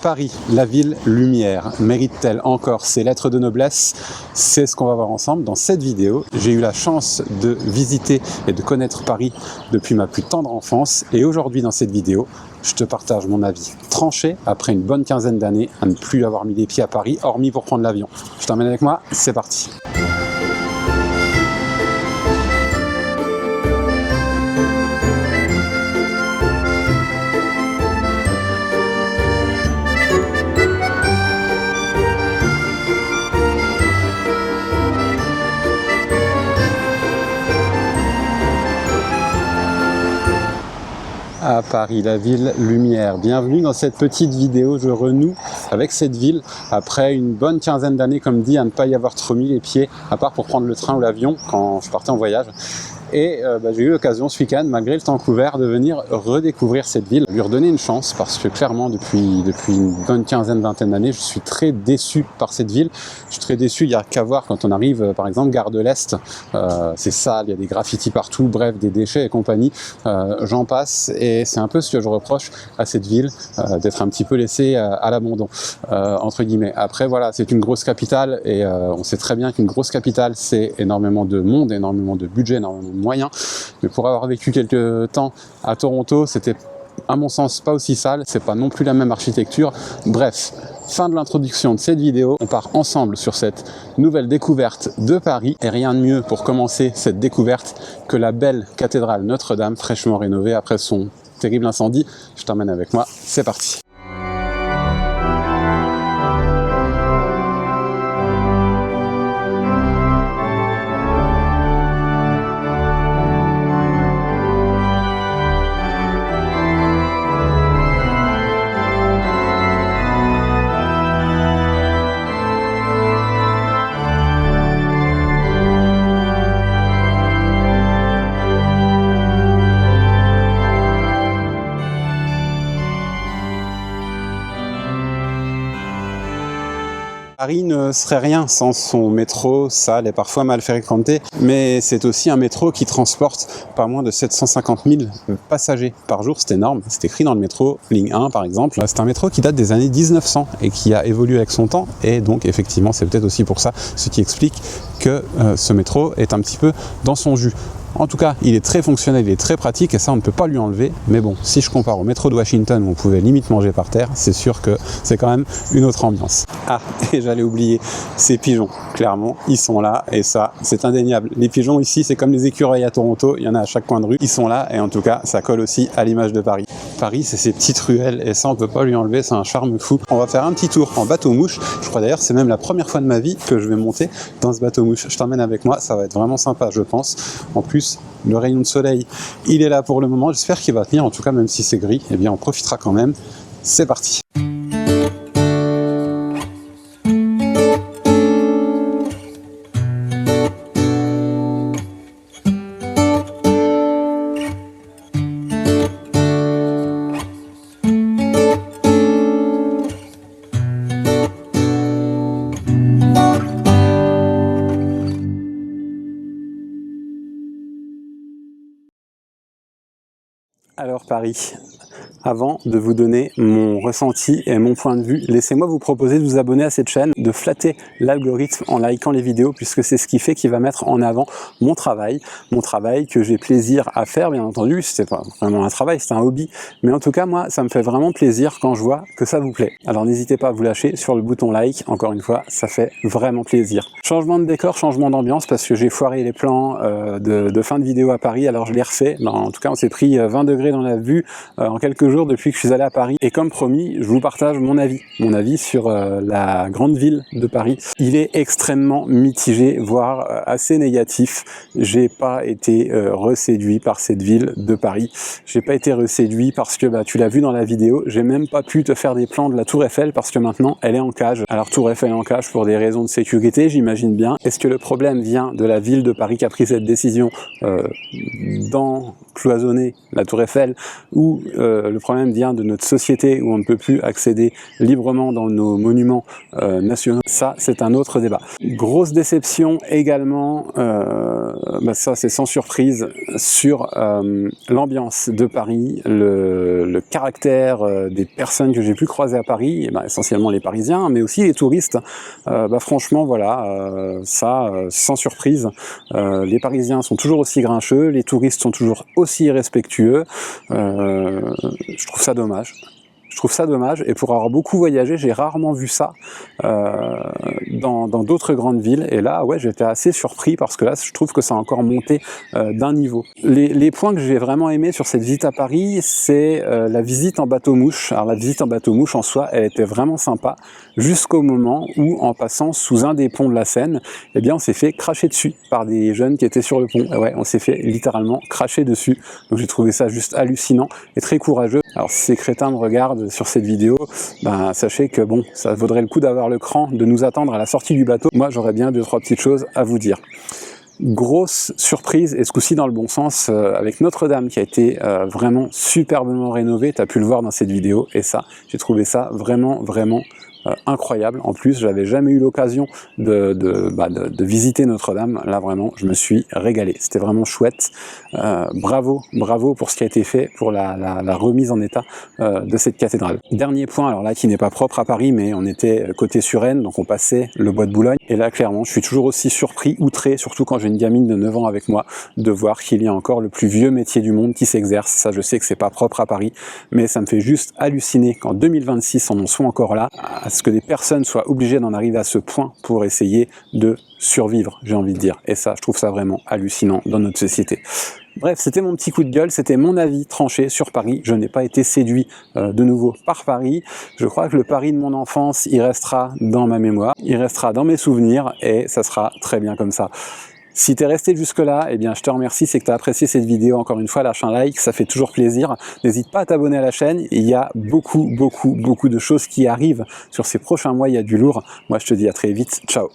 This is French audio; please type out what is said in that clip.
Paris, la ville lumière, mérite-t-elle encore ses lettres de noblesse? C'est ce qu'on va voir ensemble dans cette vidéo. J'ai eu la chance de visiter et de connaître Paris depuis ma plus tendre enfance et aujourd'hui dans cette vidéo, je te partage mon avis tranché après une bonne quinzaine d'années à ne plus avoir mis les pieds à Paris, hormis pour prendre l'avion. Je t'emmène avec moi, c'est parti. À Paris, la ville lumière. Bienvenue dans cette petite vidéo. Je renoue avec cette ville après une bonne quinzaine d'années, comme dit, à ne pas y avoir trop mis les pieds, à part pour prendre le train ou l'avion quand je partais en voyage. Et j'ai eu l'occasion ce week-end, malgré le temps couvert, de venir redécouvrir cette ville, lui redonner une chance, parce que clairement, depuis une bonne quinzaine, vingtaine d'années, je suis très déçu par cette ville. Je suis très déçu, il n'y a qu'à voir quand on arrive, par exemple, gare de l'Est, c'est sale, il y a des graffitis partout, bref, des déchets et compagnie, j'en passe, et c'est un peu ce que je reproche à cette ville, d'être un petit peu laissée à l'abandon, entre guillemets. Après, voilà, c'est une grosse capitale, et on sait très bien qu'une grosse capitale, c'est énormément de monde, énormément de budget, énormément de moyens, mais pour avoir vécu quelques temps à Toronto, c'était à mon sens pas aussi sale, c'est pas non plus la même architecture. Bref, fin de l'introduction de cette vidéo, on part ensemble sur cette nouvelle découverte de Paris, et rien de mieux pour commencer cette découverte que la belle cathédrale Notre-Dame, fraîchement rénovée après son terrible incendie. Je t'emmène avec moi, c'est parti. Paris ne serait rien sans son métro sale et parfois mal fréquenté, mais c'est aussi un métro qui transporte pas moins de 750 000 passagers par jour, c'est énorme, c'est écrit dans le métro, ligne 1 par exemple. C'est un métro qui date des années 1900 et qui a évolué avec son temps, et donc effectivement c'est peut-être aussi pour ça ce qui explique que ce métro est un petit peu dans son jus. En tout cas, il est très fonctionnel, il est très pratique et ça on ne peut pas lui enlever. Mais bon, si je compare au métro de Washington où on pouvait limite manger par terre, c'est sûr que c'est quand même une autre ambiance. Ah, et j'allais oublier, ces pigeons, clairement, ils sont là et ça, c'est indéniable. Les pigeons ici, c'est comme les écureuils à Toronto, il y en a à chaque coin de rue, ils sont là et en tout cas, ça colle aussi à l'image de Paris. Paris, c'est ces petites ruelles et ça on peut pas lui enlever, c'est un charme fou. On va faire un petit tour en bateau-mouche. Je crois d'ailleurs c'est même la première fois de ma vie que je vais monter dans ce bateau-mouche. Je t'emmène avec moi, ça va être vraiment sympa je pense. En plus, le rayon de soleil, il est là pour le moment, j'espère qu'il va tenir, en tout cas même si c'est gris, eh bien on profitera quand même. C'est parti. Alors Paris, avant de vous donner mon ressenti et mon point de vue, laissez-moi vous proposer de vous abonner à cette chaîne, de flatter l'algorithme en likant les vidéos, puisque c'est ce qui fait qu'il va mettre en avant mon travail que j'ai plaisir à faire, bien entendu. C'est pas vraiment un travail, c'est un hobby, mais en tout cas moi ça me fait vraiment plaisir quand je vois que ça vous plaît. Alors n'hésitez pas à vous lâcher sur le bouton like, encore une fois, ça fait vraiment plaisir. Changement de décor, changement d'ambiance, parce que j'ai foiré les plans de fin de vidéo à Paris, alors je les refais. En tout cas on s'est pris 20 degrés dans la vue en quelques jours depuis que je suis allé à Paris, et comme promis, je vous partage mon avis sur la grande ville de Paris. Il est extrêmement mitigé, voire assez négatif. J'ai pas été reséduit par cette ville de Paris. J'ai pas été reséduit parce que tu l'as vu dans la vidéo, j'ai même pas pu te faire des plans de la Tour Eiffel parce que maintenant elle est en cage. Alors Tour Eiffel en cage pour des raisons de sécurité, j'imagine bien. Est-ce que le problème vient de la ville de Paris qui a pris cette décision d'encloisonner la Tour Eiffel, ou le le problème vient de notre société où on ne peut plus accéder librement dans nos monuments nationaux, ça c'est un autre débat. Grosse déception également, ça c'est sans surprise, sur l'ambiance de Paris, le caractère des personnes que j'ai pu croiser à Paris, et essentiellement les Parisiens, mais aussi les touristes. Franchement voilà, sans surprise, les Parisiens sont toujours aussi grincheux, les touristes sont toujours aussi irrespectueux. Je trouve ça dommage. Je trouve ça dommage, et pour avoir beaucoup voyagé, j'ai rarement vu ça dans d'autres grandes villes, et là, ouais, j'étais assez surpris, parce que là, je trouve que ça a encore monté d'un niveau. Les points que j'ai vraiment aimés sur cette visite à Paris, c'est la visite en bateau-mouche. Alors la visite en bateau-mouche, en soi, elle était vraiment sympa, jusqu'au moment où, en passant sous un des ponts de la Seine, eh bien, on s'est fait cracher dessus par des jeunes qui étaient sur le pont. Et ouais, on s'est fait littéralement cracher dessus, donc j'ai trouvé ça juste hallucinant, et très courageux. Alors si ces crétins me regardent sur cette vidéo, sachez que bon, ça vaudrait le coup d'avoir le cran de nous attendre à la sortie du bateau. Moi j'aurais bien 2-3 petites choses à vous dire. Grosse surprise, et ce coup-ci dans le bon sens, avec Notre-Dame qui a été vraiment superbement rénovée, tu as pu le voir dans cette vidéo, et ça, j'ai trouvé ça vraiment incroyable. En plus, j'avais jamais eu l'occasion de visiter Notre-Dame. Là, vraiment, je me suis régalé. C'était vraiment chouette. Bravo pour ce qui a été fait, pour la remise en état de cette cathédrale. Dernier point, alors là, qui n'est pas propre à Paris, mais on était côté Suresnes, donc on passait le bois de Boulogne. Et là, clairement, je suis toujours aussi surpris, outré, surtout quand j'ai une gamine de 9 ans avec moi, de voir qu'il y a encore le plus vieux métier du monde qui s'exerce. Ça, je sais que c'est pas propre à Paris, mais ça me fait juste halluciner qu'en 2026, on en soit encore là, à ce que des personnes soient obligées d'en arriver à ce point pour essayer de survivre, j'ai envie de dire. Et ça, je trouve ça vraiment hallucinant dans notre société. Bref, c'était mon petit coup de gueule, c'était mon avis tranché sur Paris. Je n'ai pas été séduit de nouveau par Paris. Je crois que le Paris de mon enfance, il restera dans ma mémoire, il restera dans mes souvenirs, et ça sera très bien comme ça. Si tu es resté jusque-là, eh bien je te remercie, c'est que tu as apprécié cette vidéo. Encore une fois, lâche un like, ça fait toujours plaisir. N'hésite pas à t'abonner à la chaîne, il y a beaucoup de choses qui arrivent sur ces prochains mois, il y a du lourd. Moi je te dis à très vite, ciao.